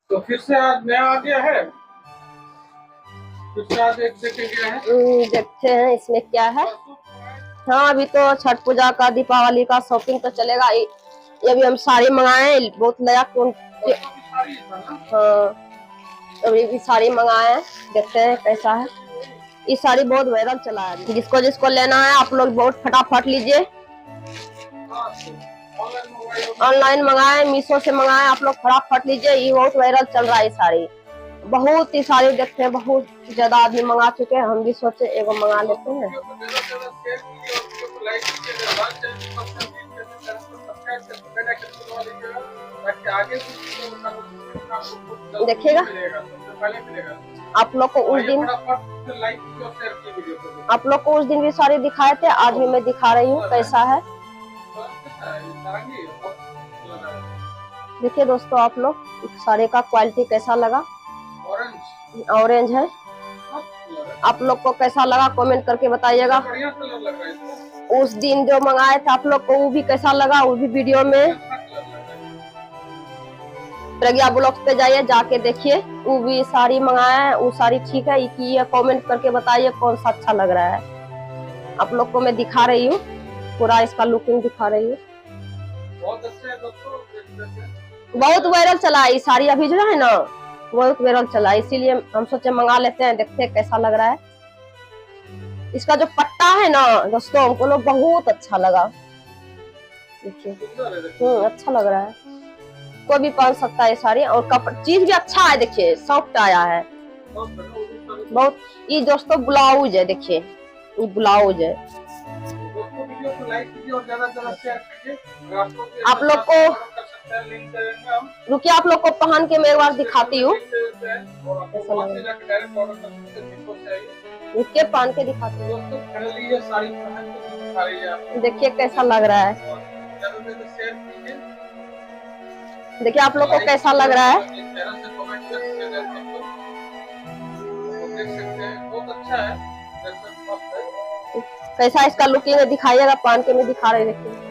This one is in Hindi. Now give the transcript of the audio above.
तो फिर से आज नया आ गया है, फिर से आज एक देखे गया है। देखते हैं इसमें क्या है। हाँ, अभी तो छठ पूजा का, दीपावली का शॉपिंग तो चलेगा। ये भी हम साड़ी मंगाए, बहुत नया कौन। हाँ, अभी भी साड़ी मंगाए हैं, देखते हैं कैसा है। ये साड़ी बहुत वायरल चला है, जिसको जिसको लेना है आप लोग बहुत फटाफट लीजिए। ऑनलाइन मंगाए, मीशो से मंगाए, आप लोग फटाफट लीजिए। ये बहुत वायरल चल रहा है ये साड़ी, बहुत ही साड़ी देखते हैं, बहुत ज्यादा आदमी मंगा चुके हैं। हम भी सोचे एगो मंगा लेते हैं। देखिएगा आप लोग को उस दिन, आप लोग को उस दिन भी साड़ी दिखाए थे, आज भी मैं दिखा रही हूँ कैसा है। देखिए दोस्तों, आप लोग साड़ी का क्वालिटी कैसा लगा। ऑरेंज है। आप लोग को कैसा लगा कमेंट करके बताइएगा। उस दिन जो मंगाए थे आप लोग को वो भी कैसा लगा, वो भी वीडियो में प्रज्ञा ब्लॉग्स पे जाइए, जाके देखिए। वो भी साड़ी मंगाया है, वो साड़ी ठीक है कि ये कमेंट करके बताइए कौन सा अच्छा लग रहा है। आप लोग को मैं दिखा रही हूँ, पूरा इसका लुकिंग दिखा रही हूँ। बहुत अच्छा है दोस्तों, बहुत वायरल चला है ये साड़ी, अभी जो है ना बहुत वायरल चला है, इसीलिए हम सोचे मंगा लेते हैं, देखते हैं कैसा लग रहा है। इसका जो पट्टा है ना दोस्तों, हमको बहुत अच्छा लगा। देखिए, अच्छा लग रहा है, कोई भी पहन सकता है साड़ी। और चीज भी अच्छा है, देखिए सॉफ्ट आया है बहुत। ये दोस्तों ब्लाउज है, देखिए ये ब्लाउज है। आप लोग को रुकिए, आप लोग को पहन के मैं एक बार दिखाती हूँ। रुकिए, पहन के दिखाती हूँ, देखिए कैसा लग रहा है। देखिए आप लोग को कैसा लग रहा है। कैसा इसका लुकिंग दिखाइएगा, पहन के मैं दिखा रही, देखिए।